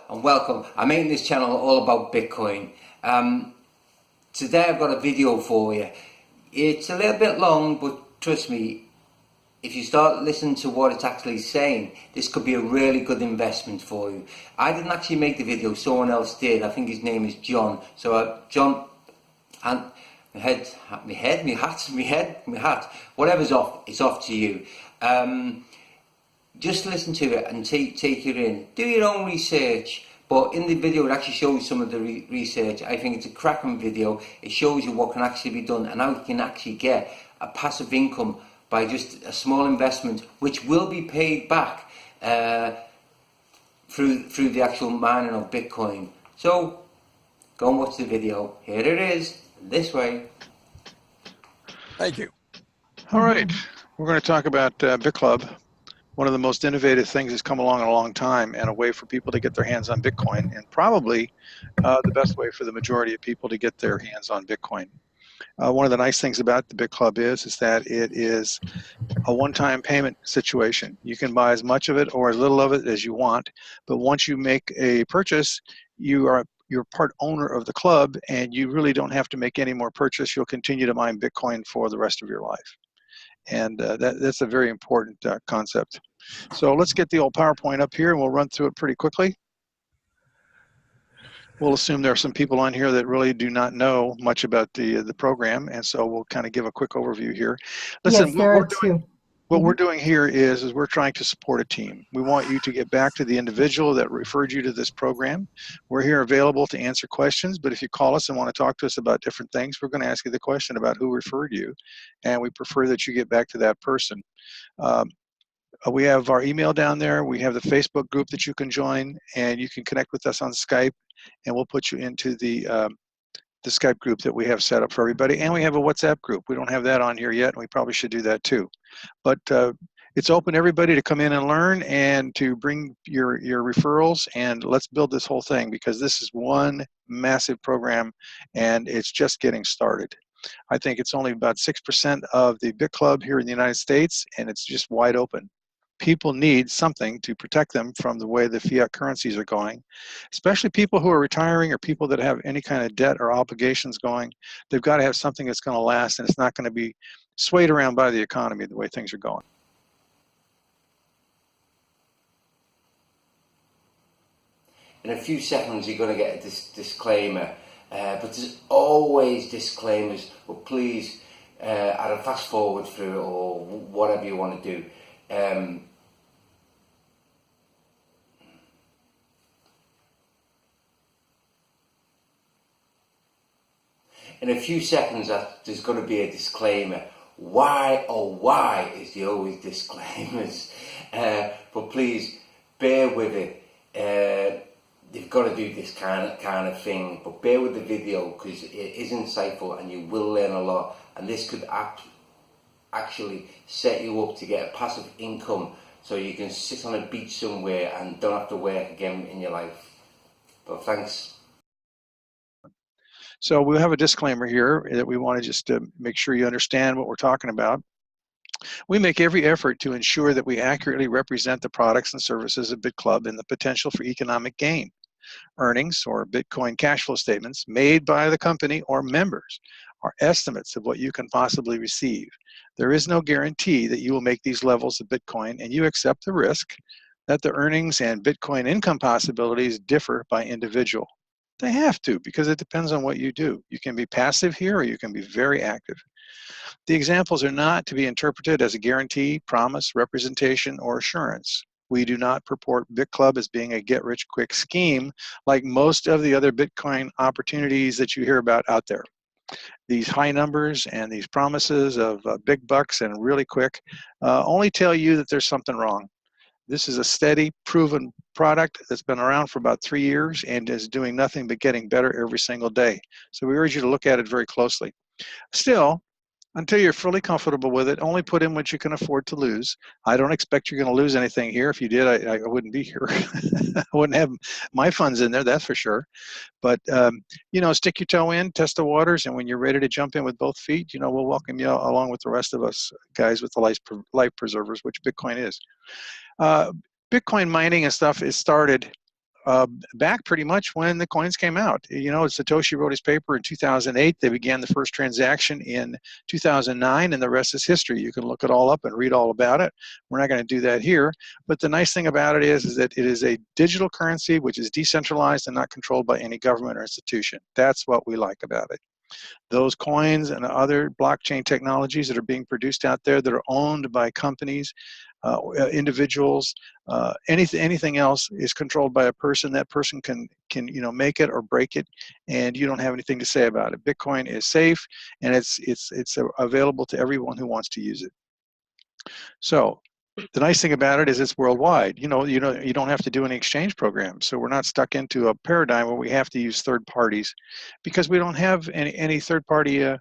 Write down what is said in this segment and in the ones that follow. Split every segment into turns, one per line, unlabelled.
and welcome. I'm making this channel all about Bitcoin. Today I've got a video for you. It's a little bit long, but trust me, if you start listening to what it's actually saying, this could be a really good investment for you. I didn't actually make the video, someone else did. I think his name is John. So John, and my hat, whatever's off, it's off to you. Just listen to it and take it in. Do your own research, but in the video it actually shows some of the research. I think it's a cracking video. It shows you what can actually be done and how you can actually get a passive income by just a small investment, which will be paid back through the actual mining of Bitcoin. So go and watch the video. Here it is, this way.
Thank you. All right, we're going to talk about Bitclub. One of the most innovative things that's come along in a long time, and a way for people to get their hands on Bitcoin, and probably the best way for the majority of people to get their hands on Bitcoin. One of the nice things about the Bitclub is that it is a one-time payment situation. You can buy as much of it or as little of it as you want, but once you make a purchase, you're part owner of the club, and you really don't have to make any more purchase. You'll continue to mine Bitcoin for the rest of your life. And that's a very important concept. So let's get the old PowerPoint up here, and we'll run through it pretty quickly. We'll assume there are some people on here that really do not know much about the program, and so we'll kind of give a quick overview here. Listen,
yes, there are two.
What we're doing here is we're trying to support a team. We want you to get back to the individual that referred you to this program. We're here available to answer questions, but if you call us and want to talk to us about different things, we're going to ask you the question about who referred you, and we prefer that you get back to that person. We have our email down there. We have the Facebook group that you can join, and you can connect with us on Skype, and we'll put you into the Skype group that we have set up for everybody. And we have a WhatsApp group. We don't have that on here yet, and we probably should do that too. But it's open to everybody to come in and learn, and to bring your referrals, and let's build this whole thing, because this is one massive program and it's just getting started. I think it's only about 6% of the Bitclub here in the United States, and it's just wide open. People need something to protect them from the way the fiat currencies are going, especially people who are retiring or people that have any kind of debt or obligations going. They've got to have something that's going to last, and it's not going to be swayed around by the economy the way things are going.
In a few seconds you're going to get a disclaimer, but there's always disclaimers, but please either fast forward through it or whatever you want to do. In a few seconds there's going to be a disclaimer. Why, oh why is there always disclaimers? But please bear with it. You've got to do this kind of thing, but bear with the video, because it is insightful and you will learn a lot, and this could actually set you up to get a passive income, so you can sit on a beach somewhere and don't have to work again in your life. But thanks.
So we'll have a disclaimer here that we want to just make sure you understand what we're talking about. We make every effort to ensure that we accurately represent the products and services of Bitclub and the potential for economic gain. Earnings, or Bitcoin cash flow statements, made by the company or members are estimates of what you can possibly receive. There is no guarantee that you will make these levels of Bitcoin, and you accept the risk that the earnings and Bitcoin income possibilities differ by individual. They have to, because it depends on what you do. You can be passive here, or you can be very active. The examples are not to be interpreted as a guarantee, promise, representation, or assurance. We do not purport Bitclub as being a get-rich-quick scheme like most of the other Bitcoin opportunities that you hear about out there. These high numbers and these promises of big bucks and really quick only tell you that there's something wrong. This is a steady, proven product that's been around for about 3 years and is doing nothing but getting better every single day. So we urge you to look at it very closely. Still, until you're fully comfortable with it, only put in what you can afford to lose. I don't expect you're going to lose anything here. If you did, I wouldn't be here. I wouldn't have my funds in there, that's for sure. But, you know, stick your toe in, test the waters, and when you're ready to jump in with both feet, you know, we'll welcome you along with the rest of us guys with the life preservers, which Bitcoin is. Bitcoin mining and stuff is started back pretty much when the coins came out. You know, Satoshi wrote his paper in 2008. They began the first transaction in 2009, and the rest is history. You can look it all up and read all about it. We're not going to do that here. But the nice thing about it is that it is a digital currency which is decentralized and not controlled by any government or institution. That's what we like about it. Those coins and other blockchain technologies that are being produced out there that are owned by companies, individuals, anything else is controlled by a person. That person can make it or break it, and you don't have anything to say about it. Bitcoin is safe, and it's available to everyone who wants to use it. So the nice thing about it is it's worldwide. You don't have to do any exchange programs. So we're not stuck into a paradigm where we have to use third parties, because we don't have any third party to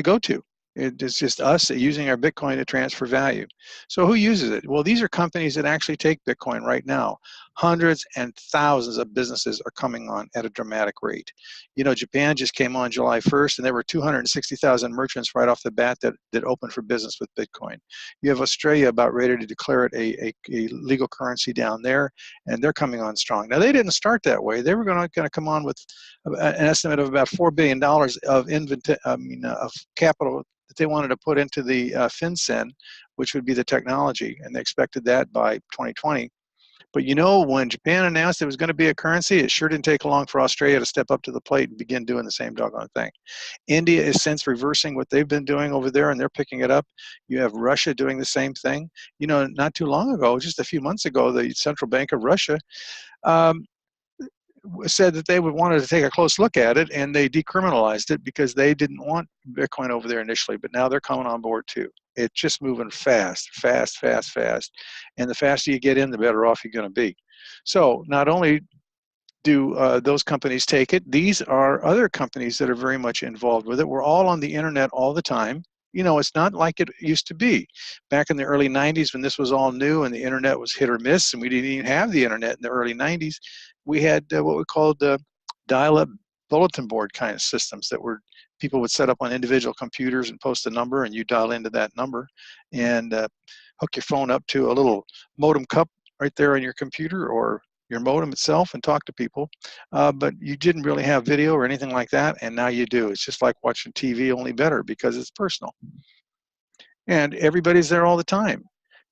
go to. It's just us using our Bitcoin to transfer value. So who uses it? Well, these are companies that actually take Bitcoin right now. Hundreds and thousands of businesses are coming on at a dramatic rate. You know, Japan just came on July 1st, and there were 260,000 merchants right off the bat that opened for business with Bitcoin. You have Australia about ready to declare it a legal currency down there, and they're coming on strong. Now, they didn't start that way. They were going to come on with an estimate of about $4 billion of capital that they wanted to put into the FinCEN, which would be the technology, and they expected that by 2020. But you know, when Japan announced it was going to be a currency, it sure didn't take long for Australia to step up to the plate and begin doing the same doggone thing. India is since reversing what they've been doing over there, and they're picking it up. You have Russia doing the same thing. You know, not too long ago, just a few months ago, the Central Bank of Russia said that they wanted to take a close look at it, and they decriminalized it because they didn't want Bitcoin over there initially, but now they're coming on board too. It's just moving fast. And the faster you get in, the better off you're going to be. So not only do those companies take it, these are other companies that are very much involved with it. We're all on the internet all the time. You know, it's not like it used to be. Back in the early 90s, when this was all new and the internet was hit or miss, and we didn't even have the internet in the early 90s, we had what we called dial-up bulletin board kind of systems that were people would set up on individual computers and post a number, and you dial into that number and hook your phone up to a little modem cup right there on your computer or your modem itself and talk to people. But you didn't really have video or anything like that, and now you do. It's just like watching TV, only better, because it's personal. And everybody's there all the time.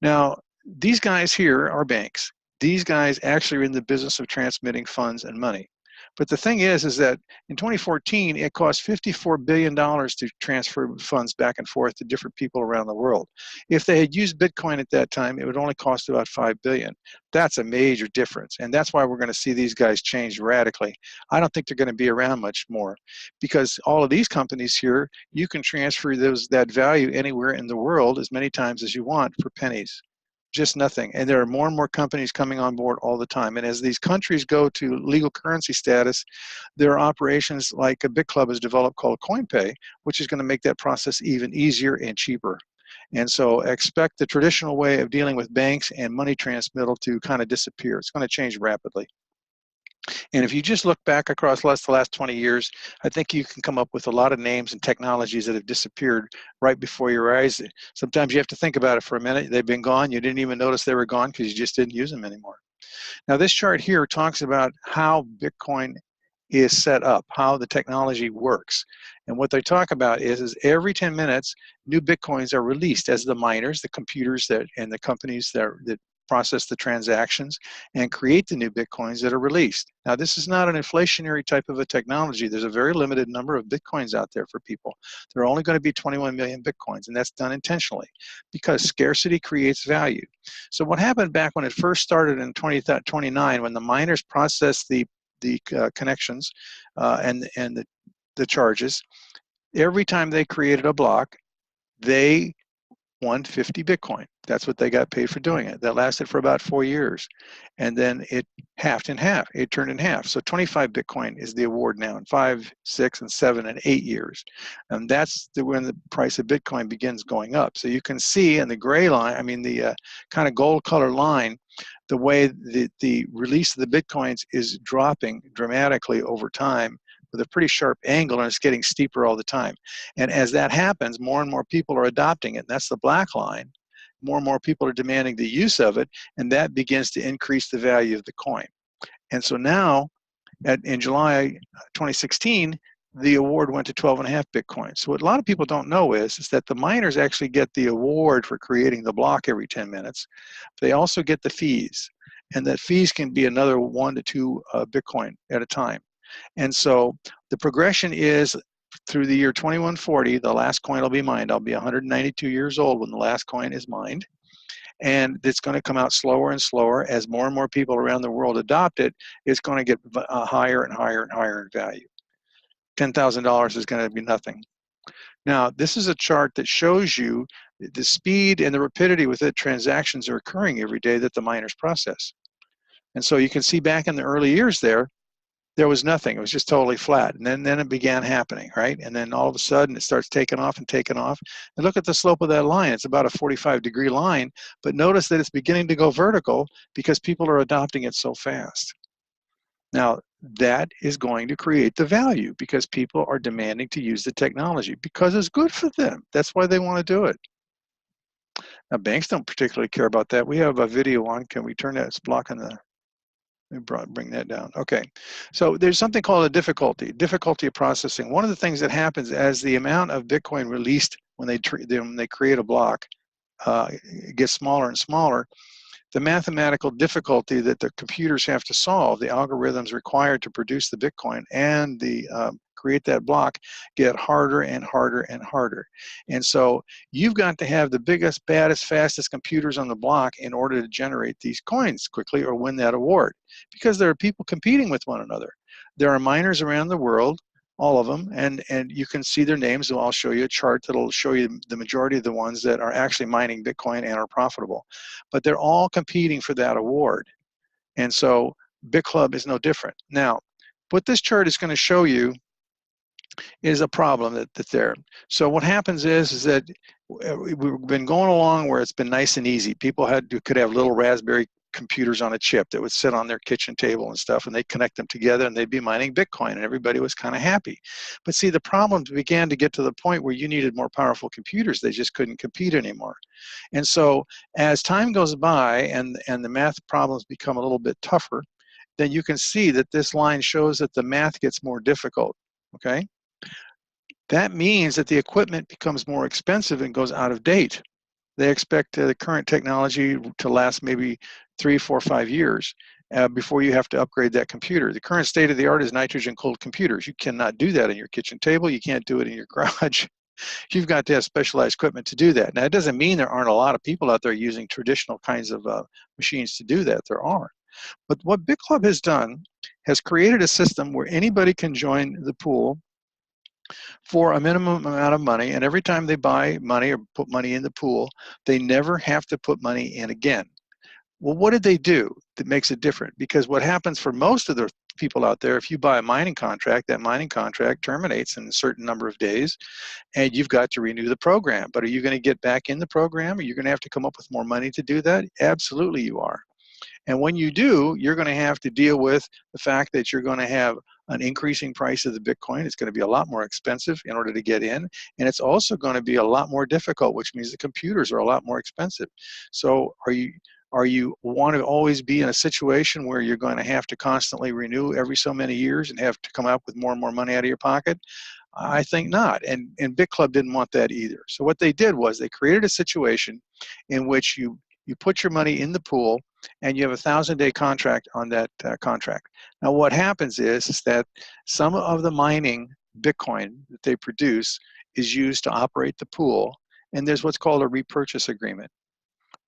Now, these guys here are banks. These guys actually are in the business of transmitting funds and money. But the thing is that in 2014, it cost $54 billion to transfer funds back and forth to different people around the world. If they had used Bitcoin at that time, it would only cost about $5 billion. That's a major difference. And that's why we're going to see these guys change radically. I don't think they're going to be around much more, because all of these companies here, you can transfer that value anywhere in the world as many times as you want for pennies. Just nothing. And there are more and more companies coming on board all the time. And as these countries go to legal currency status, there are operations like a Bitclub has developed called CoinPay, which is going to make that process even easier and cheaper. And so expect the traditional way of dealing with banks and money transmittal to kind of disappear. It's going to change rapidly. And if you just look back across the last 20 years, I think you can come up with a lot of names and technologies that have disappeared right before your eyes. Sometimes you have to think about it for a minute. They've been gone. You didn't even notice they were gone because you just didn't use them anymore. Now, this chart here talks about how Bitcoin is set up, how the technology works. And what they talk about is every 10 minutes, new Bitcoins are released as the miners, the computers and the companies that process the transactions and create the new Bitcoins that are released. Now, this is not an inflationary type of a technology. There's a very limited number of Bitcoins out there for people. There are only going to be 21 million Bitcoins, and that's done intentionally because scarcity creates value. So what happened back when it first started in 2029, when the miners processed the connections and the charges, every time they created a block, they won 50 Bitcoin. That's what they got paid for doing it. That lasted for about 4 years. And then it halved in half. It turned in half. So 25 Bitcoin is the award now in 5, 6, and 7, and 8 years. And that's when the price of Bitcoin begins going up. So you can see in the gray line, the kind of gold color line, the way the release of the Bitcoins is dropping dramatically over time with a pretty sharp angle, and it's getting steeper all the time. And as that happens, more and more people are adopting it. And that's the black line. More and more people are demanding the use of it, and that begins to increase the value of the coin. And so now, in July 2016, the award went to 12.5 Bitcoin. So what a lot of people don't know is that the miners actually get the award for creating the block every 10 minutes. They also get the fees, and that fees can be another 1 to 2 Bitcoin at a time. And so the progression is through the year 2140, the last coin will be mined. I'll be 192 years old when the last coin is mined. And it's going to come out slower and slower as more and more people around the world adopt it. It's going to get higher and higher and higher in value. $10,000 is going to be nothing. Now, this is a chart that shows you the speed and the rapidity with which transactions are occurring every day that the miners process. And so you can see back in the early years there was nothing. It was just totally flat. And then it began happening, right? And then all of a sudden it starts taking off and taking off. And look at the slope of that line. It's about a 45-degree line. But notice that it's beginning to go vertical because people are adopting it so fast. Now, that is going to create the value because people are demanding to use the technology because it's good for them. That's why they want to do it. Now, banks don't particularly care about that. We have a video on. Can we turn that? It's blocking the... Bring that down. Okay, so there's something called a difficulty of processing. One of the things that happens as the amount of Bitcoin released when they create a block gets smaller and smaller, the mathematical difficulty that the computers have to solve, the algorithms required to produce the Bitcoin and create that block, get harder and harder and harder. And so you've got to have the biggest, baddest, fastest computers on the block in order to generate these coins quickly or win that award, because there are people competing with one another. There are miners around the world, all of them, and you can see their names. So I'll show you a chart that'll show you the majority of the ones that are actually mining Bitcoin and are profitable. But they're all competing for that award. And so Bitclub is no different. Now, what this chart is going to show you is a problem that's there. So what happens is that we've been going along where it's been nice and easy. People could have little Raspberry computers on a chip that would sit on their kitchen table and stuff, and they connect them together and they'd be mining Bitcoin, and everybody was kind of happy. But see, the problems began to get to the point where you needed more powerful computers. They just couldn't compete anymore. And so as time goes by and the math problems become a little bit tougher, then you can see that this line shows that the math gets more difficult, okay? That means that the equipment becomes more expensive and goes out of date. They expect the current technology to last maybe 3, 4, 5 years before you have to upgrade that computer. The current state of the art is nitrogen-cooled computers. You cannot do that in your kitchen table. You can't do it in your garage. You've got to have specialized equipment to do that. Now, it doesn't mean there aren't a lot of people out there using traditional kinds of machines to do that. There are. But what Bitclub has done has created a system where anybody can join the pool for a minimum amount of money, and every time they buy money or put money in the pool, they never have to put money in again. Well, what did they do that makes it different? Because what happens for most of the people out there, if you buy a mining contract, that mining contract terminates in a certain number of days, and you've got to renew the program. But are you going to get back in the program? Are you going to have to come up with more money to do that? Absolutely you are. And when you do, you're going to have to deal with the fact that you're going to have an increasing price of the Bitcoin. It's going to be a lot more expensive in order to get in. And it's also going to be a lot more difficult, which means the computers are a lot more expensive. So are you want to always be in a situation where you're going to have to constantly renew every so many years and have to come up with more and more money out of your pocket? I think not. And Bitclub didn't want that either. So what they did was they created a situation in which you put your money in the pool, and you have a 1,000-day contract on that contract. Now, what happens is that some of the mining Bitcoin that they produce is used to operate the pool, and there's what's called a repurchase agreement.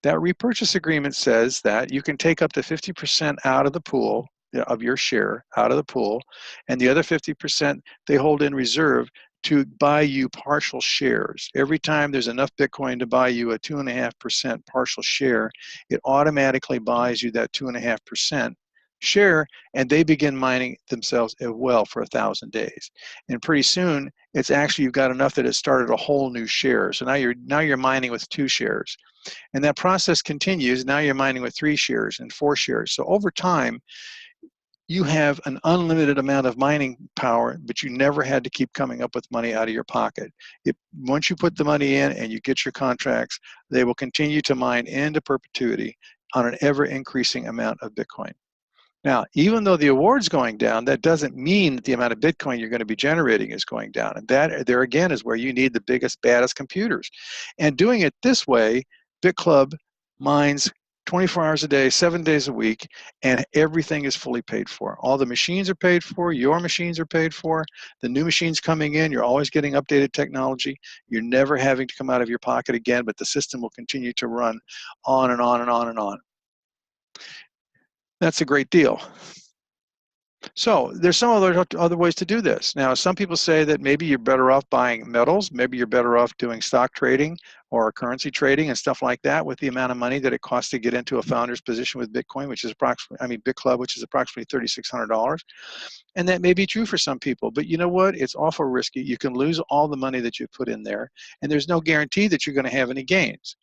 That repurchase agreement says that you can take up to 50% out of the pool, of your share out of the pool, and the other 50% they hold in reserve to buy you partial shares. Every time there's enough Bitcoin to buy you a 2.5% partial share, it automatically buys you that 2.5% share, and they begin mining themselves as well for 1,000 days. And pretty soon, it's actually, you've got enough that it started a whole new share. So now you're mining with 2 shares. And that process continues. Now you're mining with 3 shares and 4 shares. So over time, you have an unlimited amount of mining power, but you never had to keep coming up with money out of your pocket. Once you put the money in and you get your contracts, they will continue to mine into perpetuity on an ever increasing amount of Bitcoin. Now, even though the award's going down, that doesn't mean that the amount of Bitcoin you're going to be generating is going down. And that, there again, is where you need the biggest, baddest computers. And doing it this way, Bitclub mines 24 hours a day, 7 days a week, and everything is fully paid for. All the machines are paid for, your machines are paid for, the new machines coming in, you're always getting updated technology. You're never having to come out of your pocket again, but the system will continue to run on and on and on and on. That's a great deal. So there's some other ways to do this. Now, some people say that maybe you're better off buying metals, maybe you're better off doing stock trading or currency trading and stuff like that with the amount of money that it costs to get into a founder's position with Bitcoin, which is approximately, Bitclub, which is approximately $3,600. And that may be true for some people, but you know what? It's awful risky. You can lose all the money that you put in there, and there's no guarantee that you're going to have any gains.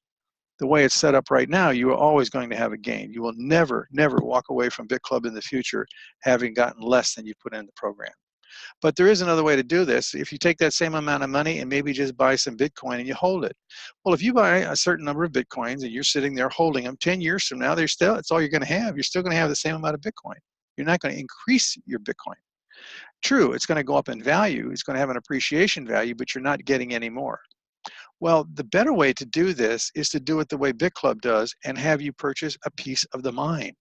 The way it's set up right now, you are always going to have a gain. You will never, never walk away from Bitclub in the future having gotten less than you put in the program. But there is another way to do this. If you take that same amount of money and maybe just buy some Bitcoin and you hold it. Well, if you buy a certain number of Bitcoins and you're sitting there holding them, 10 years from now, it's all you're going to have. You're still going to have the same amount of Bitcoin. You're not going to increase your Bitcoin. True, it's going to go up in value. It's going to have an appreciation value, but you're not getting any more. Well, the better way to do this is to do it the way Bitclub does and have you purchase a piece of the mine.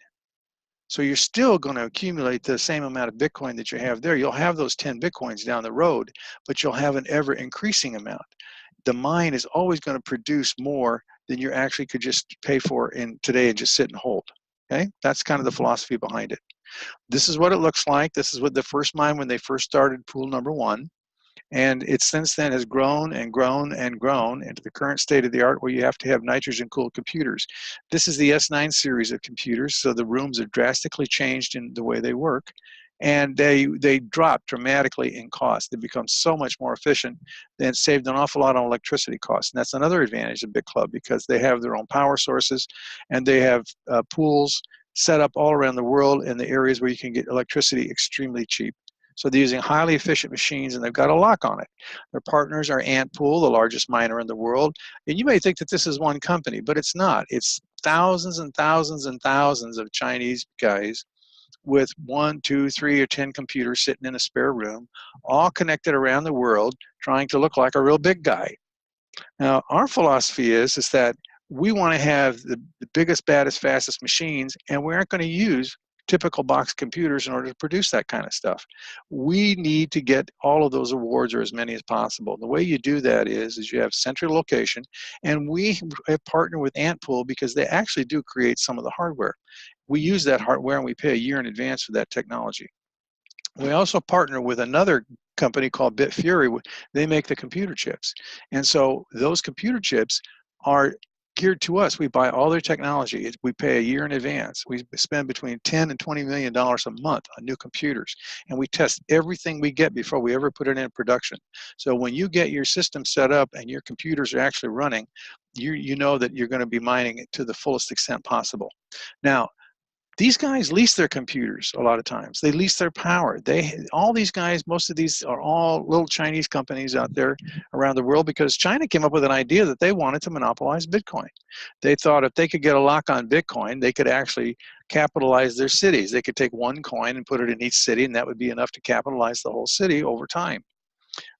So you're still going to accumulate the same amount of Bitcoin that you have there. You'll have those 10 Bitcoins down the road, but you'll have an ever increasing amount. The mine is always going to produce more than you actually could just pay for in today and just sit and hold. Okay, that's kind of the philosophy behind it. This is what it looks like. This is what the first mine when they first started pool number 1. And it since then has grown and grown and grown into the current state of the art where you have to have nitrogen-cooled computers. This is the S9 series of computers, so the rooms have drastically changed in the way they work. And they drop dramatically in cost. They become so much more efficient and saved an awful lot on electricity costs. And that's another advantage of Bitclub because they have their own power sources and they have pools set up all around the world in the areas where you can get electricity extremely cheap. So they're using highly efficient machines and they've got a lock on it. Their partners are Antpool, the largest miner in the world. And you may think that this is one company, but it's not. It's thousands and thousands and thousands of Chinese guys with 1, 2, 3, or 10 computers sitting in a spare room, all connected around the world, trying to look like a real big guy. Now, our philosophy is that we want to have the biggest, baddest, fastest machines, and we aren't going to use typical box computers in order to produce that kind of stuff. We need to get all of those awards or as many as possible. The way you do that is you have central location, and we have partnered with Antpool because they actually do create some of the hardware. We use that hardware and we pay a year in advance for that technology. We also partner with another company called Bitfury. They make the computer chips. And so those computer chips are geared to us. We buy all their technology. We pay a year in advance. We spend between $10 and $20 million a month on new computers. And we test everything we get before we ever put it in production. So when you get your system set up and your computers are actually running, you know that you're going to be mining it to the fullest extent possible. Now, these guys lease their computers a lot of times. They lease their power. All these guys, most of these are all little Chinese companies out there around the world because China came up with an idea that they wanted to monopolize Bitcoin. They thought if they could get a lock on Bitcoin, they could actually capitalize their cities. They could take one coin and put it in each city, and that would be enough to capitalize the whole city over time.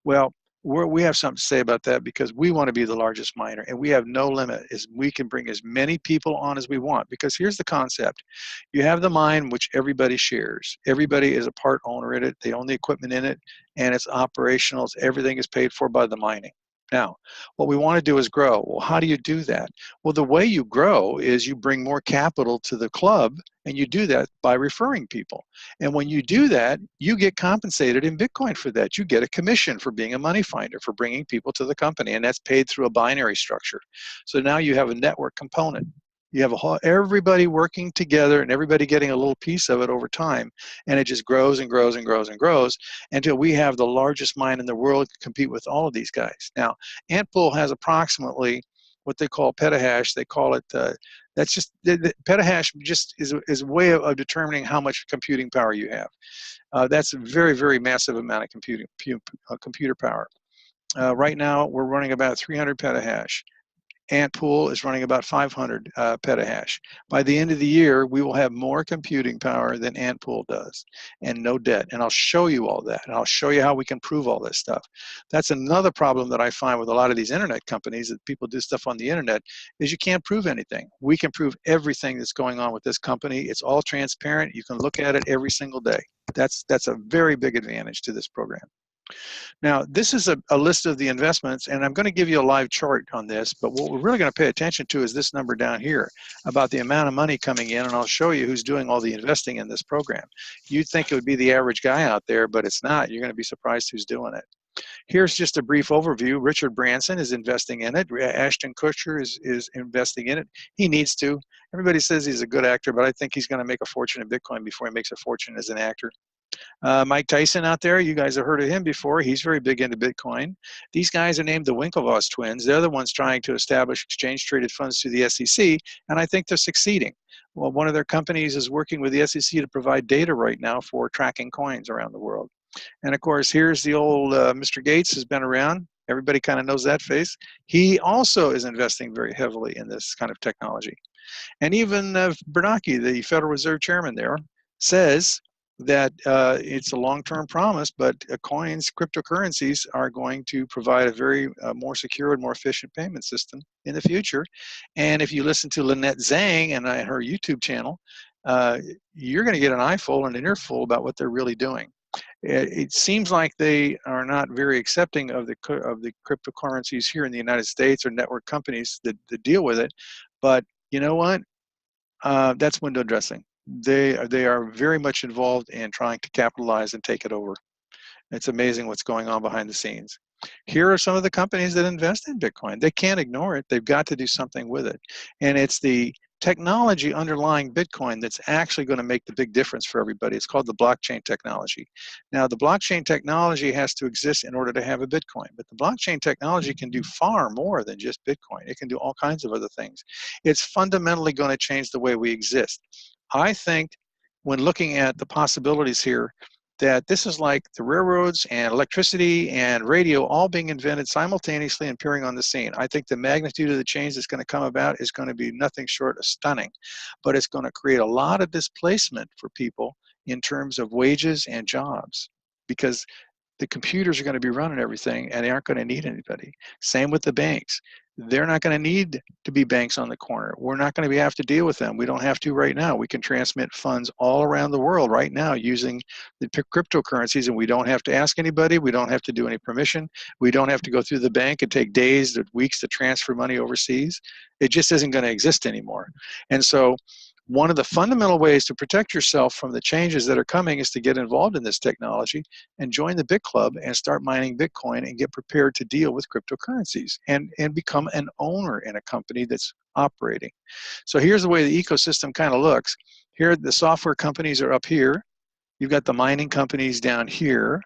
Well, we have something to say about that because we want to be the largest miner and we have no limit. We can bring as many people on as we want because here's the concept. You have the mine which everybody shares. Everybody is a part owner in it. They own the equipment in it and it's operational. Everything is paid for by the mining. Now, what we want to do is grow. Well, how do you do that? Well, the way you grow is you bring more capital to the club, and you do that by referring people. And when you do that, you get compensated in Bitcoin for that. You get a commission for being a money finder, for bringing people to the company, and that's paid through a binary structure. So now you have a network component. You have everybody working together and everybody getting a little piece of it over time, and it just grows and grows and grows and grows until we have the largest mine in the world to compete with all of these guys. Now, Antpool has approximately what they call petahash. They call it, that's just, the petahash just is a way of determining how much computing power you have. That's a very, very massive amount of computer power. Right now, we're running about 300 petahash. Ant Pool is running about 500 petahash. By the end of the year, we will have more computing power than Ant Pool does, and no debt. And I'll show you all that, and I'll show you how we can prove all this stuff. That's another problem that I find with a lot of these internet companies, that people do stuff on the internet, is you can't prove anything. We can prove everything that's going on with this company. It's all transparent. You can look at it every single day. That's a very big advantage to this program. Now, this is a list of the investments, and I'm going to give you a live chart on this, but what we're really going to pay attention to is this number down here about the amount of money coming in, and I'll show you who's doing all the investing in this program. You'd think it would be the average guy out there, but it's not. You're going to be surprised who's doing it. Here's just a brief overview. Richard Branson is investing in it. Ashton Kutcher is investing in it. He needs to. Everybody says he's a good actor, but I think he's going to make a fortune in Bitcoin before he makes a fortune as an actor. Mike Tyson out there, you guys have heard of him before. He's very big into Bitcoin. These guys are named the Winklevoss twins. They're the ones trying to establish exchange-traded funds through the SEC, and I think they're succeeding. Well, one of their companies is working with the SEC to provide data right now for tracking coins around the world. And of course, here's the old Mr. Gates has been around. Everybody kind of knows that face. He also is investing very heavily in this kind of technology. And even Bernanke, the Federal Reserve Chairman there, says that it's a long-term promise, but coins, cryptocurrencies are going to provide a very more secure and more efficient payment system in the future. And if you listen to Lynette Zhang and her YouTube channel, you're going to get an eyeful and an earful about what they're really doing. It seems like they are not very accepting of the cryptocurrencies here in the United States or network companies that deal with it. But you know what? That's window dressing. They are very much involved in trying to capitalize and take it over. It's amazing what's going on behind the scenes. Here are some of the companies that invest in Bitcoin. They can't ignore it. They've got to do something with it. And it's the technology underlying Bitcoin that's actually going to make the big difference for everybody. It's called the blockchain technology. Now, the blockchain technology has to exist in order to have a Bitcoin, but the blockchain technology can do far more than just Bitcoin. It can do all kinds of other things. It's fundamentally going to change the way we exist. I think when looking at the possibilities here, that this is like the railroads and electricity and radio all being invented simultaneously and appearing on the scene. I think the magnitude of the change that's going to come about is going to be nothing short of stunning, but it's going to create a lot of displacement for people in terms of wages and jobs, because the computers are going to be running everything and they aren't going to need anybody. Same with the banks. They're not going to need to be banks on the corner. We're not going to have to deal with them. We don't have to right now. We can transmit funds all around the world right now using the cryptocurrencies, and we don't have to ask anybody. We don't have to do any permission. We don't have to go through the bank and take days or weeks to transfer money overseas. It just isn't going to exist anymore. And so one of the fundamental ways to protect yourself from the changes that are coming is to get involved in this technology and join the Bitclub and start mining Bitcoin and get prepared to deal with cryptocurrencies and become an owner in a company that's operating. So here's the way the ecosystem kind of looks. Here, the software companies are up here. You've got the mining companies down here,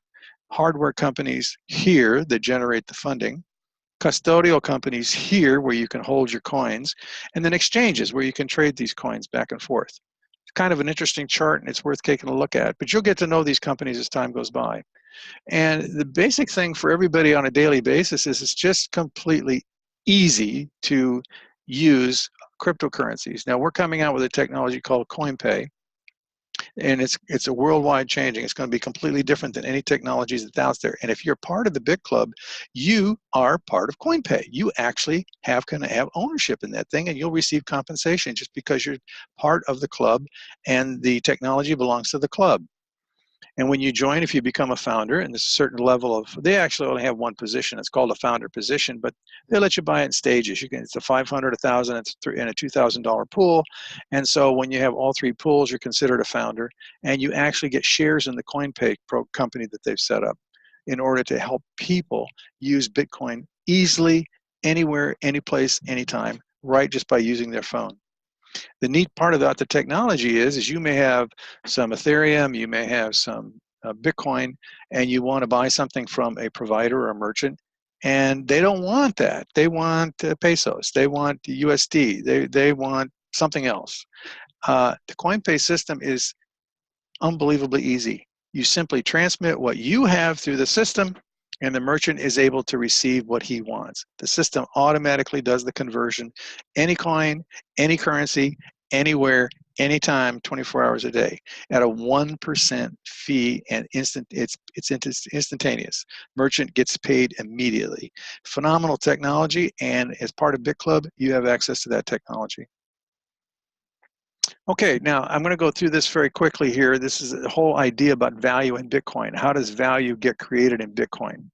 hardware companies here that generate the funding, custodial companies here where you can hold your coins, and then exchanges where you can trade these coins back and forth. It's kind of an interesting chart and it's worth taking a look at, but you'll get to know these companies as time goes by. And the basic thing for everybody on a daily basis is it's just completely easy to use cryptocurrencies. Now we're coming out with a technology called CoinPay, and it's a worldwide changing. It's going to be completely different than any technologies that's out there. And if you're part of the Bitclub, you are part of CoinPay. You actually going to have ownership in that thing, and you'll receive compensation just because you're part of the club and the technology belongs to the club. And when you join, if you become a founder, and there's a certain level of, they actually only have one position. It's called a founder position, but they let you buy it in stages. You can, it's a $500, $1,000, and a $2,000 pool. And so when you have all three pools, you're considered a founder, and you actually get shares in the CoinPay company that they've set up in order to help people use Bitcoin easily, anywhere, anyplace, anytime, right just by using their phone. The neat part about the technology is you may have some Ethereum, you may have some Bitcoin, and you want to buy something from a provider or a merchant, and they don't want that. They want pesos. They want USD. They want something else. The CoinPay system is unbelievably easy. You simply transmit what you have through the system, and the merchant is able to receive what he wants. The system automatically does the conversion, any coin, any currency, anywhere, anytime, 24 hours a day, at a 1% fee, and it's instantaneous. Merchant gets paid immediately. Phenomenal technology, and as part of Bitclub, you have access to that technology. Okay, now I'm going to go through this very quickly here. This is the whole idea about value in Bitcoin. How does value get created in Bitcoin?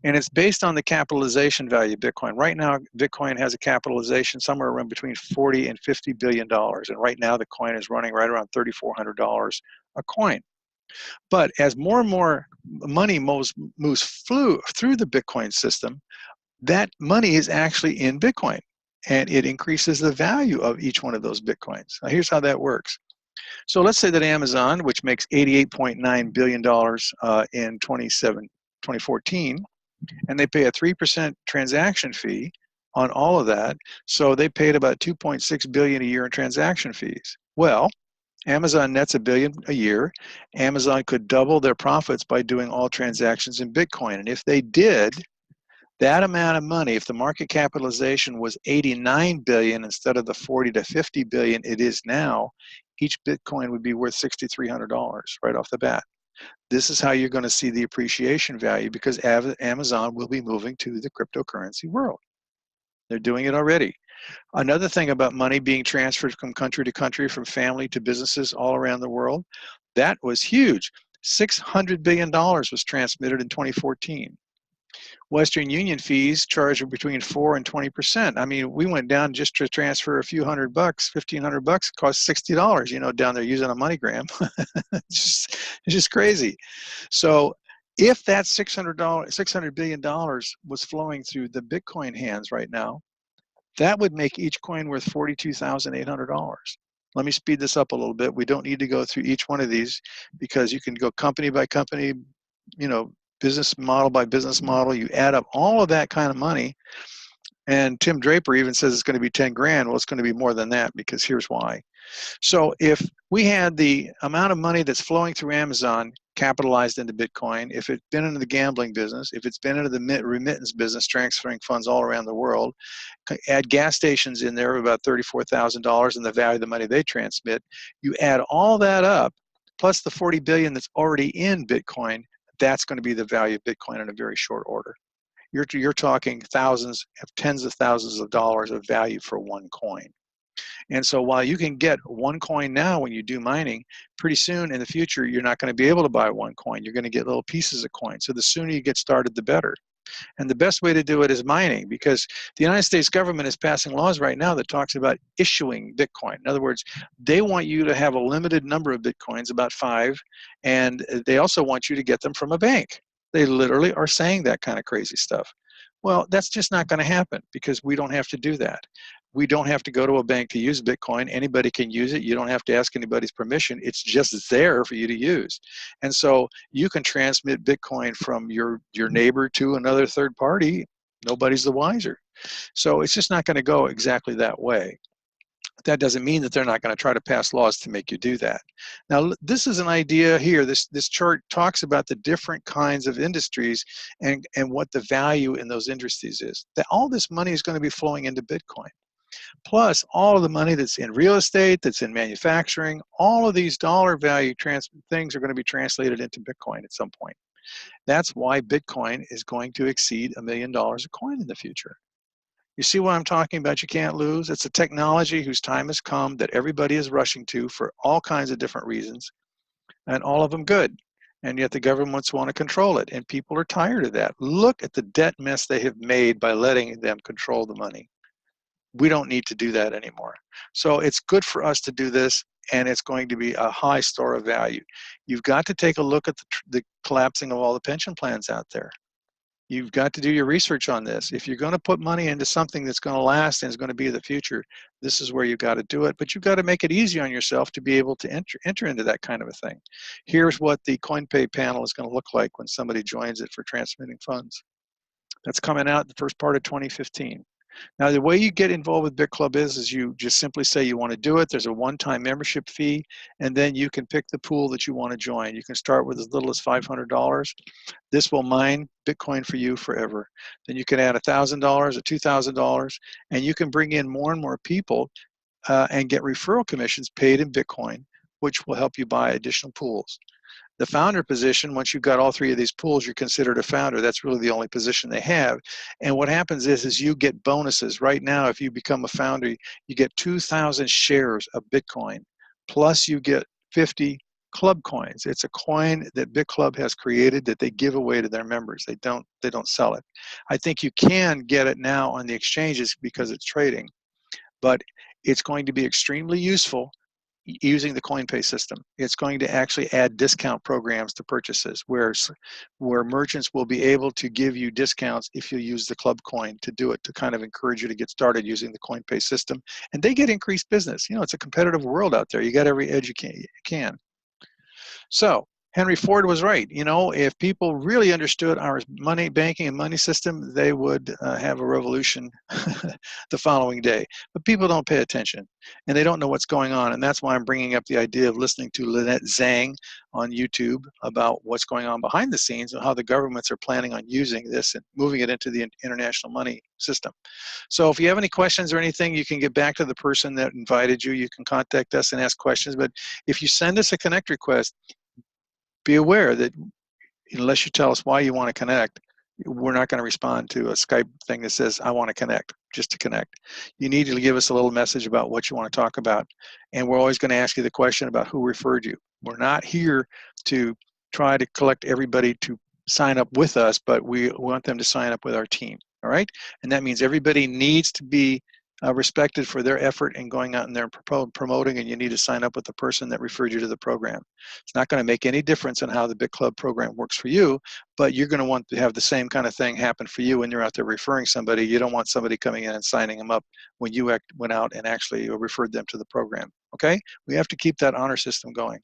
And it's based on the capitalization value of Bitcoin. Right now, Bitcoin has a capitalization somewhere around between 40 and $50 billion. And right now, the coin is running right around $3,400 a coin. But as more and more money moves through the Bitcoin system, that money is actually in Bitcoin. And it increases the value of each one of those Bitcoins. Now, here's how that works. So let's say that Amazon, which makes $88.9 billion in 2014, and they pay a 3% transaction fee on all of that. So they paid about $2.6 billion a year in transaction fees. Well, Amazon nets $1 billion a year. Amazon could double their profits by doing all transactions in Bitcoin. And if they did, that amount of money, if the market capitalization was 89 billion instead of the 40 to 50 billion it is now, each Bitcoin would be worth $6,300 right off the bat. This is how you're going to see the appreciation value, because Amazon will be moving to the cryptocurrency world. They're doing it already. Another thing about money being transferred from country to country, from family to businesses all around the world, that was huge. $600 billion was transmitted in 2014. Western Union fees charge between 4 and 20%. I mean, we went down just to transfer a few $100, $1,500, cost $60, you know, down there using a MoneyGram. It's just crazy. So if that $600 billion was flowing through the Bitcoin hands right now, that would make each coin worth $42,800. Let me speed this up a little bit. We don't need to go through each one of these, because you can go company by company, you know, business model by business model. You add up all of that kind of money, and Tim Draper even says it's going to be 10 grand. Well, it's going to be more than that, because here's why. So if we had the amount of money that's flowing through Amazon capitalized into Bitcoin, if it's been into the gambling business, if it's been into the remittance business, transferring funds all around the world, add gas stations in there of about $34,000 and the value of the money they transmit, you add all that up, plus the 40 billion that's already in Bitcoin, that's going to be the value of Bitcoin in a very short order. You're talking thousands, tens of thousands of dollars of value for one coin. And so while you can get one coin now when you do mining, pretty soon in the future, you're not going to be able to buy one coin. You're going to get little pieces of coin. So the sooner you get started, the better. And the best way to do it is mining, because the United States government is passing laws right now that talks about issuing Bitcoin. In other words, they want you to have a limited number of Bitcoins, about 5, and they also want you to get them from a bank. They literally are saying that kind of crazy stuff. Well, that's just not going to happen, because we don't have to do that. We don't have to go to a bank to use Bitcoin. Anybody can use it. You don't have to ask anybody's permission. It's just there for you to use. And so you can transmit Bitcoin from your neighbor to another third party. Nobody's the wiser. So it's just not going to go exactly that way. That doesn't mean that they're not going to try to pass laws to make you do that. Now, this is an idea here. This chart talks about the different kinds of industries and what the value in those industries is. That all this money is going to be flowing into Bitcoin. Plus all of the money that's in real estate, that's in manufacturing, all of these dollar value things are going to be translated into Bitcoin at some point. That's why Bitcoin is going to exceed $1 million a coin in the future. You see what I'm talking about? You can't lose. It's a technology whose time has come, that everybody is rushing to for all kinds of different reasons, and all of them good. And yet the governments want to control it, and people are tired of that. Look at the debt mess they have made by letting them control the money. We don't need to do that anymore. So it's good for us to do this, and it's going to be a high store of value. You've got to take a look at the collapsing of all the pension plans out there. You've got to do your research on this. If you're going to put money into something that's going to last and is going to be the future, this is where you've got to do it. But you've got to make it easy on yourself to be able to enter into that kind of a thing. Here's what the CoinPay panel is going to look like when somebody joins it for transmitting funds. That's coming out the first part of 2015. Now, the way you get involved with Bitclub is you just simply say you want to do it. There's a one-time membership fee, and then you can pick the pool that you want to join. You can start with as little as $500. This will mine Bitcoin for you forever. Then you can add $1,000 or $2,000, and you can bring in more and more people and get referral commissions paid in Bitcoin, which will help you buy additional pools. The founder position, once you've got all three of these pools, you're considered a founder. That's really the only position they have. And what happens is you get bonuses. Right now, if you become a founder, you get 2,000 shares of Bitcoin, plus you get 50 club coins. It's a coin that Bitclub has created that they give away to their members. They don't sell it. I think you can get it now on the exchanges because it's trading, but it's going to be extremely useful using the CoinPay system. It's going to actually add discount programs to purchases where merchants will be able to give you discounts if you use the club coin to do it, to kind of encourage you to get started using the CoinPay system. And they get increased business. You know, it's a competitive world out there. You got every edge you can. So Henry Ford was right. You know, if people really understood our money, banking and money system, they would have a revolution the following day. But people don't pay attention, and they don't know what's going on. And that's why I'm bringing up the idea of listening to Lynette Zhang on YouTube about what's going on behind the scenes and how the governments are planning on using this and moving it into the international money system. So if you have any questions or anything, you can get back to the person that invited you. You can contact us and ask questions. But if you send us a connect request, be aware that unless you tell us why you want to connect, we're not going to respond to a Skype thing that says, I want to connect, just to connect. You need to give us a little message about what you want to talk about. And we're always going to ask you the question about who referred you. We're not here to try to collect everybody to sign up with us, but we want them to sign up with our team, all right? And that means everybody needs to be respected for their effort in going out and there and promoting, and you need to sign up with the person that referred you to the program. It's not going to make any difference in how the Bitclub program works for you, but you're going to want to have the same kind of thing happen for you when you're out there referring somebody. You don't want somebody coming in and signing them up when you went out and actually referred them to the program, okay? We have to keep that honor system going.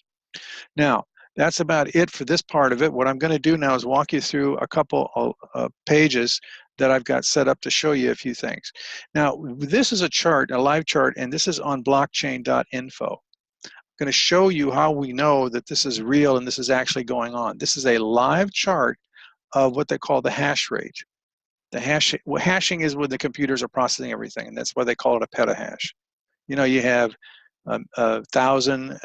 Now, that's about it for this part of it. What I'm going to do now is walk you through a couple of pages that I've got set up to show you a few things. Now, this is a chart, a live chart, and this is on blockchain.info. I'm going to show you how we know that this is real and this is actually going on. This is a live chart of what they call the hash rate. The hashing is when the computers are processing everything, and that's why they call it a petahash. You know, you have 1,000,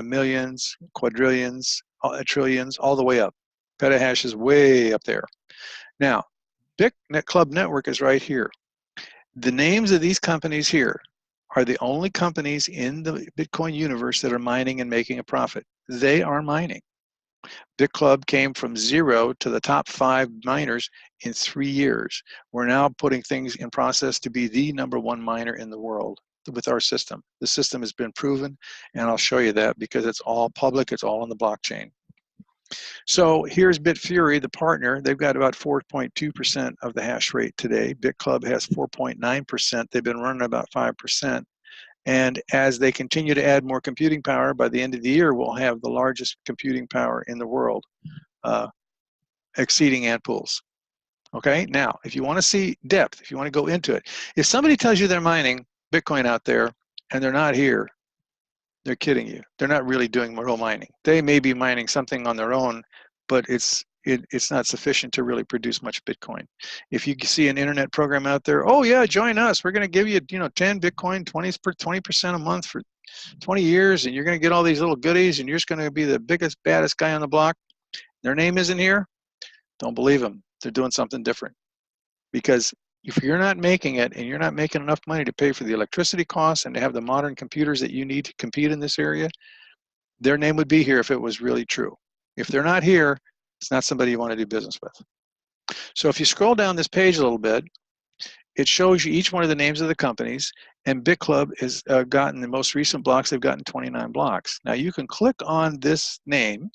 millions, quadrillions, trillions, all the way up. Petahash is way up there. Now, Bitclub Network is right here. The names of these companies here are the only companies in the Bitcoin universe that are mining and making a profit. They are mining. Bitclub came from 0 to the top 5 miners in 3 years. We're now putting things in process to be the #1 miner in the world with our system. The system has been proven, and I'll show you that because it's all public, it's all on the blockchain. So here's Bitfury, the partner. They've got about 4.2% of the hash rate today. Bitclub has 4.9%. They've been running about 5%. And as they continue to add more computing power, by the end of the year, we'll have the largest computing power in the world, exceeding ant pools. Okay, now, if you want to see depth, if you want to go into it, if somebody tells you they're mining Bitcoin out there and they're not here, they're kidding you. They're not really doing real mining. They may be mining something on their own, but it's not sufficient to really produce much Bitcoin. If you see an internet program out there, oh yeah, join us. We're going to give you, 10 Bitcoin, 20% a month for 20 years, and you're going to get all these little goodies, and you're just going to be the biggest, baddest guy on the block. Their name isn't here. Don't believe them. They're doing something different. Because if you're not making it and you're not making enough money to pay for the electricity costs and to have the modern computers that you need to compete in this area, their name would be here if it was really true. If they're not here, it's not somebody you want to do business with. So if you scroll down this page a little bit, it shows you each one of the names of the companies, and Bitclub has gotten the most recent blocks. They've gotten 29 blocks. Now you can click on this name,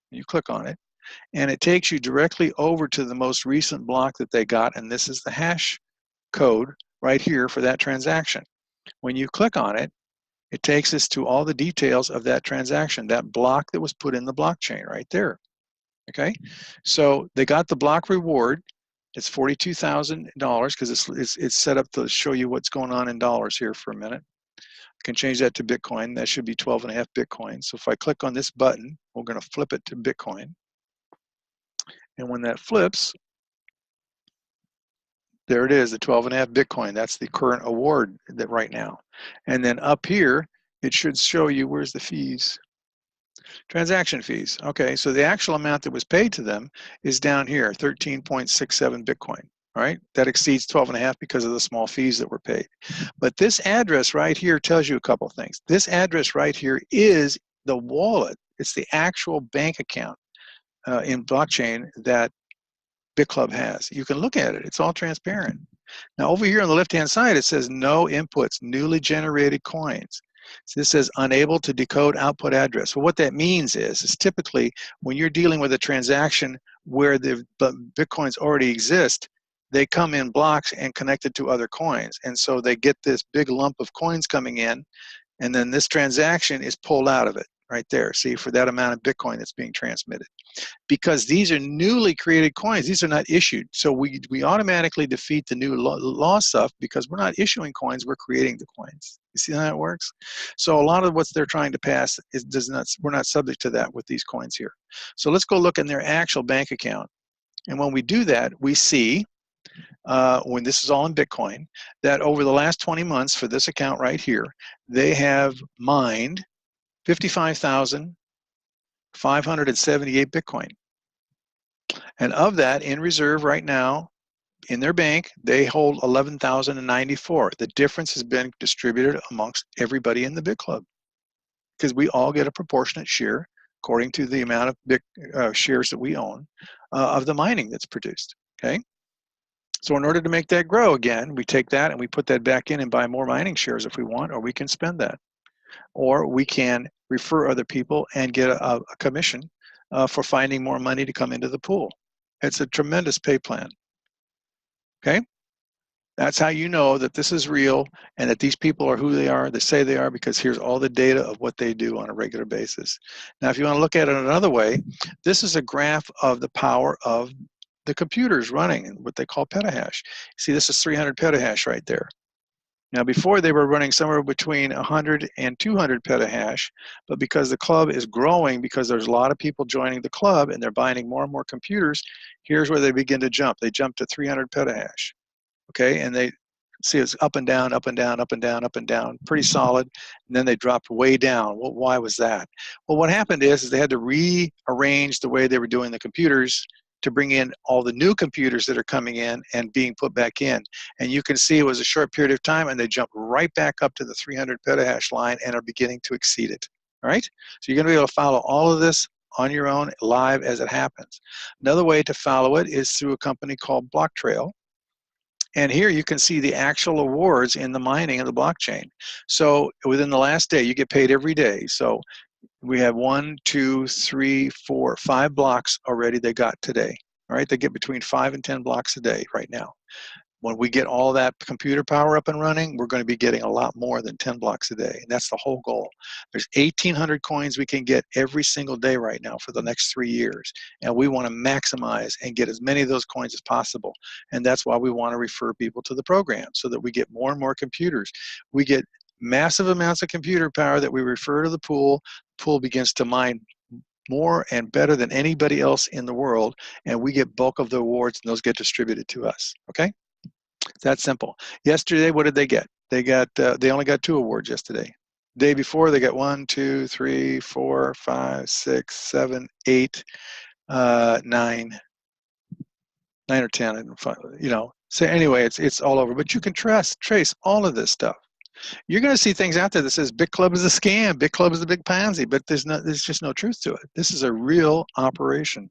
you click on it, and it takes you directly over to the most recent block that they got, and this is the hash code right here for that transaction. When you click on it, it takes us to all the details of that transaction, that block that was put in the blockchain right there. Okay, so they got the block reward. It's $42,000 because it's set up to show you what's going on in dollars here for a minute. I can change that to Bitcoin. That should be 12.5 Bitcoin. So if I click on this button, we're going to flip it to Bitcoin. And when that flips, there it is, the 12.5 Bitcoin. That's the current award that right now. And then up here, it should show you where's the fees. Transaction fees. Okay, so the actual amount that was paid to them is down here, 13.67 Bitcoin. All right, that exceeds 12.5 because of the small fees that were paid. But this address right here tells you a couple things. This address right here is the wallet. It's the actual bank account in blockchain that Bitclub has. You can look at it. It's all transparent. Now over here on the left-hand side, it says no inputs, newly generated coins. So this says unable to decode output address. Well, what that means is typically when you're dealing with a transaction where the Bitcoins already exist, they come in blocks and connected to other coins. And so they get this big lump of coins coming in, and then this transaction is pulled out of it right there. See, for that amount of Bitcoin that's being transmitted. Because these are newly created coins, these are not issued. So we automatically defeat the new law stuff because we're not issuing coins, we're creating the coins. You see how that works? So a lot of what they're trying to pass we're not subject to that with these coins here. So let's go look in their actual bank account. And when we do that, we see, when this is all in Bitcoin, that over the last 20 months for this account right here, they have mined 55,578 Bitcoin. And of that, in reserve right now, in their bank, they hold 11,094. The difference has been distributed amongst everybody in the Bitclub because we all get a proportionate share according to the amount of shares that we own of the mining that's produced, okay? So in order to make that grow again, we take that and we put that back in and buy more mining shares if we want, or we can spend that. Or we can refer other people and get a commission for finding more money to come into the pool. It's a tremendous pay plan, okay? That's how you know that this is real and that these people are who they are, they say they are, because here's all the data of what they do on a regular basis. Now, if you want to look at it another way, this is a graph of the power of the computers running, what they call petahash. See, this is 300 petahash right there. Now, before they were running somewhere between 100 and 200 petahash, but because the club is growing, because there's a lot of people joining the club and they're buying more and more computers, here's where they begin to jump. They jump to 300 petahash, okay? And they see it's up and down, up and down, up and down, up and down, pretty solid, and then they dropped way down. Well, why was that? Well, what happened is they had to rearrange the way they were doing the computers to bring in all the new computers that are coming in and being put back in. And you can see it was a short period of time and they jumped right back up to the 300 petahash line and are beginning to exceed it, all right? So you're gonna be able to follow all of this on your own live as it happens. Another way to follow it is through a company called BlockTrail. And here you can see the actual awards in the mining of the blockchain. So within the last day, you get paid every day. So we have 1, 2, 3, 4, 5 blocks already they got today. All right, they get between 5 and 10 blocks a day right now. When we get all that computer power up and running, we're going to be getting a lot more than 10 blocks a day. And that's the whole goal. There's 1,800 coins we can get every single day right now for the next 3 years. And we want to maximize and get as many of those coins as possible. And that's why we want to refer people to the program so that we get more and more computers. We get massive amounts of computer power that we refer to the pool. The pool begins to mine more and better than anybody else in the world, and we get bulk of the awards and those get distributed to us, okay? It's that simple. Yesterday, what did they get? They only got 2 awards yesterday. The day before, they got 1, 2, 3, 4, 5, 6, 7, 8, 9 or 10, you know. So anyway, it's all over. But you can trace all of this stuff. You're going to see things out there that says Bitclub is a scam, Bitclub is a big pansy, but there's just no truth to it. This is a real operation.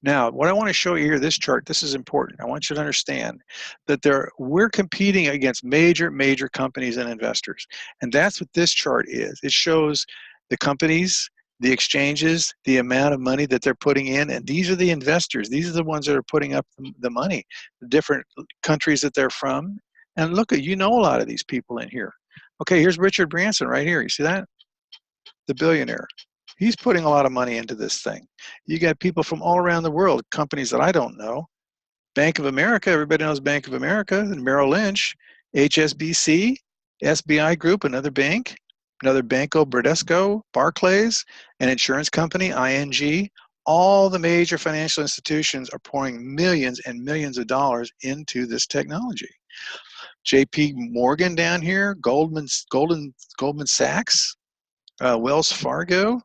Now, what I want to show you here, this chart, this is important. I want you to understand that we're competing against major companies and investors. And that's what this chart is. It shows the companies, the exchanges, the amount of money that they're putting in, and these are the investors. These are the ones that are putting up the money, the different countries that they're from. And look, you know a lot of these people in here. Okay, here's Richard Branson right here. You see that? The billionaire. He's putting a lot of money into this thing. You got people from all around the world, companies that I don't know, Bank of America, everybody knows Bank of America, and Merrill Lynch, HSBC, SBI Group, another Banco Bradesco, Barclays, an insurance company, ING. All the major financial institutions are pouring millions and millions of dollars into this technology. JP Morgan down here, Goldman Sachs, Wells Fargo.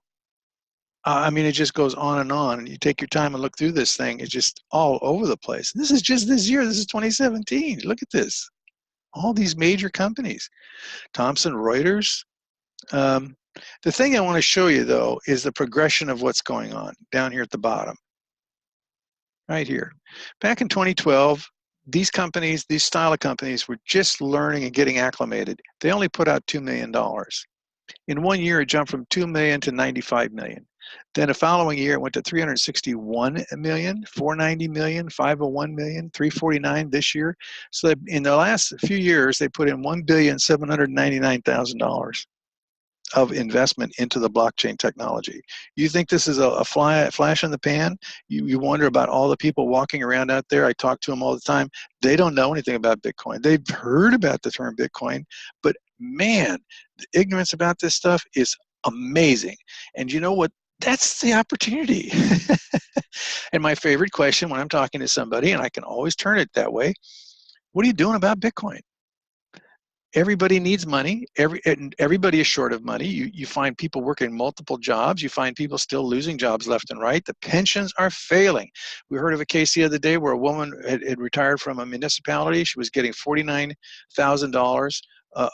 I mean, it just goes on and on. And you take your time and look through this thing, it's just all over the place. This is just this year. This is 2017. Look at this. All these major companies. Thomson Reuters. The thing I want to show you, though, is the progression of what's going on down here at the bottom. Right here. Back in 2012, these companies, these style of companies, were just learning and getting acclimated. They only put out $2 million. In 1 year, it jumped from 2 million to 95 million. Then the following year, it went to 361 million, 490 million, 501 million, 349 this year. So in the last few years, they put in $1,799,000 of investment into the blockchain technology. You think this is a flash in the pan? You wonder about all the people walking around out there. I talk to them all the time. They don't know anything about Bitcoin. They've heard about the term Bitcoin, but man, the ignorance about this stuff is amazing. And you know what? That's the opportunity. And my favorite question when I'm talking to somebody, and I can always turn it that way, what are you doing about Bitcoin? Everybody needs money. Everybody is short of money. You find people working multiple jobs. You find people still losing jobs left and right. The pensions are failing. We heard of a case the other day where a woman had retired from a municipality. She was getting $49,000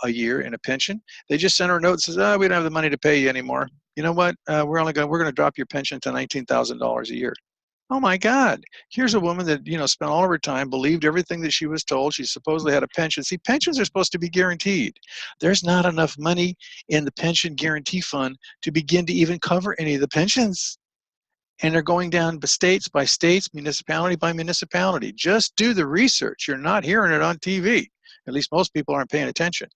a year in a pension. They just sent her a note and says, "Oh, we don't have the money to pay you anymore. You know what? We're going to drop your pension to $19,000 a year." Oh my God, here's a woman that, spent all of her time, believed everything that she was told. She supposedly had a pension. See, pensions are supposed to be guaranteed. There's not enough money in the pension guarantee fund to begin to even cover any of the pensions. And they're going down states by states, municipality by municipality. Just do the research. You're not hearing it on TV. At least most people aren't paying attention.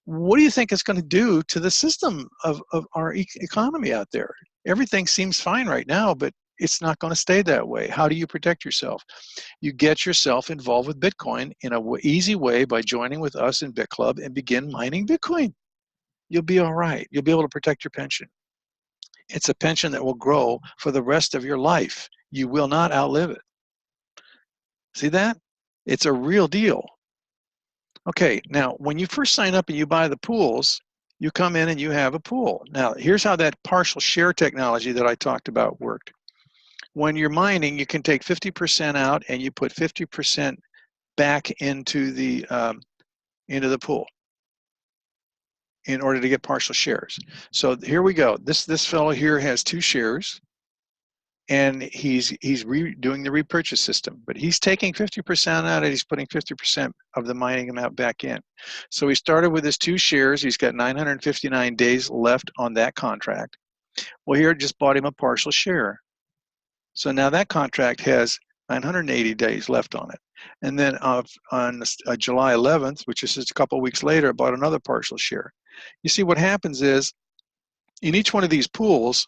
What do you think it's going to do to the system of our economy out there? Everything seems fine right now, but it's not going to stay that way. How do you protect yourself? You get yourself involved with Bitcoin in an easy way by joining with us in Bitclub and begin mining Bitcoin. You'll be all right. You'll be able to protect your pension. It's a pension that will grow for the rest of your life. You will not outlive it. See that? It's a real deal. Okay, now when you first sign up and you buy the pools, you come in and you have a pool. Now, here's how that partial share technology that I talked about worked. When you're mining, you can take 50% out and you put 50% back into the pool in order to get partial shares. So here we go. This fellow here has 2 shares, and he's doing the repurchase system, but he's taking 50% out and he's putting 50% of the mining amount back in. So he started with his 2 shares. He's got 959 days left on that contract. Well, here it just bought him a partial share. So now that contract has 980 days left on it. And then on July 11th, which is just a couple of weeks later, I bought another partial share. You see, what happens is, in each one of these pools,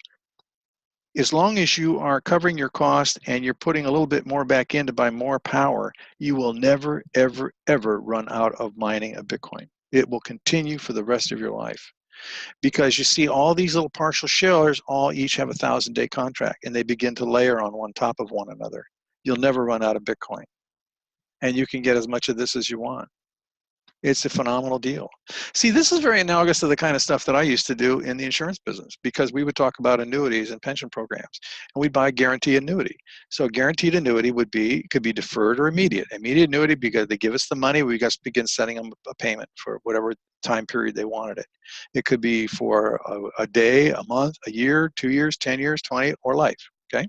as long as you are covering your cost and you're putting a little bit more back in to buy more power, you will never, ever, ever run out of mining a Bitcoin. It will continue for the rest of your life. Because you see, all these little partial shares each have a 1,000-day contract, and they begin to layer on top of one another. You'll never run out of Bitcoin, and you can get as much of this as you want. It's a phenomenal deal. See, this is very analogous to the kind of stuff that I used to do in the insurance business, because we would talk about annuities and pension programs, and we'd buy a guarantee annuity. So a guaranteed annuity could be deferred or immediate. Immediate annuity, because they give us the money, we just begin sending them a payment for whatever time period they wanted it. It could be for a day, a month, a year, 2 years, 10 years, 20, or life, okay?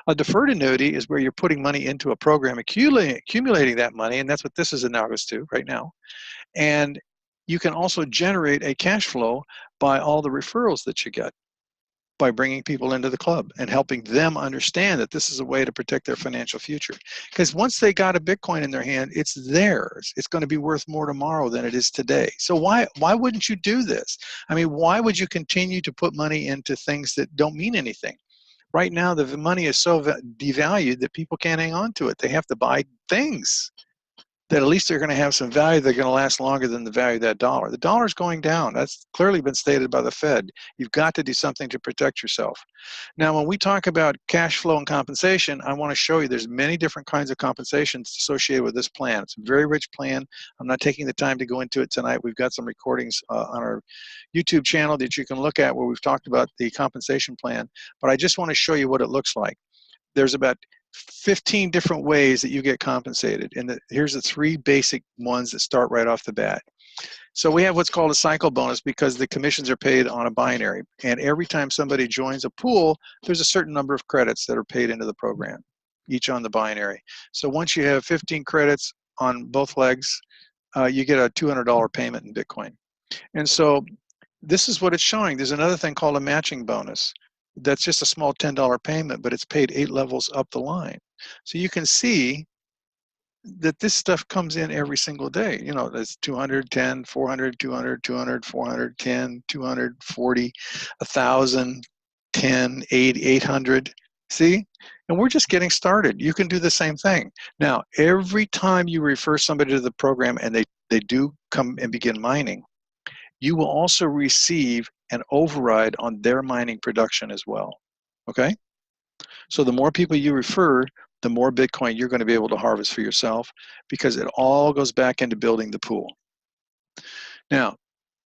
A deferred annuity is where you're putting money into a program, accumulating that money, and that's what this is analogous to right now. And you can also generate a cash flow by all the referrals that you get by bringing people into the club and helping them understand that this is a way to protect their financial future. Because once they got a Bitcoin in their hand, it's theirs. It's going to be worth more tomorrow than it is today. So why wouldn't you do this? I mean, why would you continue to put money into things that don't mean anything? Right now, the money is so devalued that people can't hang on to it. They have to buy things that at least they're going to have some value. They're going to last longer than the value of that dollar. The dollar's going down. That's clearly been stated by the Fed. You've got to do something to protect yourself. Now, when we talk about cash flow and compensation, I want to show you there's many different kinds of compensations associated with this plan. It's a very rich plan. I'm not taking the time to go into it tonight. We've got some recordings on our YouTube channel that you can look at where we've talked about the compensation plan, but I just want to show you what it looks like. There's about 15 different ways that you get compensated, and here's the 3 basic ones that start right off the bat. So we have what's called a cycle bonus because the commissions are paid on a binary, and every time somebody joins a pool, there's a certain number of credits that are paid into the program, each on the binary. So once you have 15 credits on both legs, you get a $200 payment in Bitcoin. And so this is what it's showing. There's another thing called a matching bonus. That's just a small $10 payment, but it's paid 8 levels up the line. So you can see that this stuff comes in every single day. You know, that's 200, 10, 400, 200, 200, 400, 10, 200, 40, 1,000, 10, 8, 800. See? And we're just getting started. You can do the same thing. Now, every time you refer somebody to the program and they do come and begin mining, you will also receive an override on their mining production as well. Okay? So the more people you refer, the more Bitcoin you're going to be able to harvest for yourself, because it all goes back into building the pool. Now,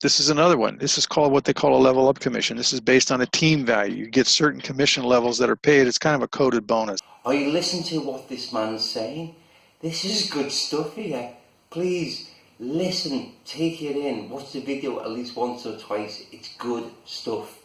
this is another one. This is called what they call a level up commission. This is based on a team value. You get certain commission levels that are paid. It's kind of a coded bonus.
Are you listening to what this man's saying? This is good stuff here. Please listen, take it in, watch the video at least once or twice. It's good stuff.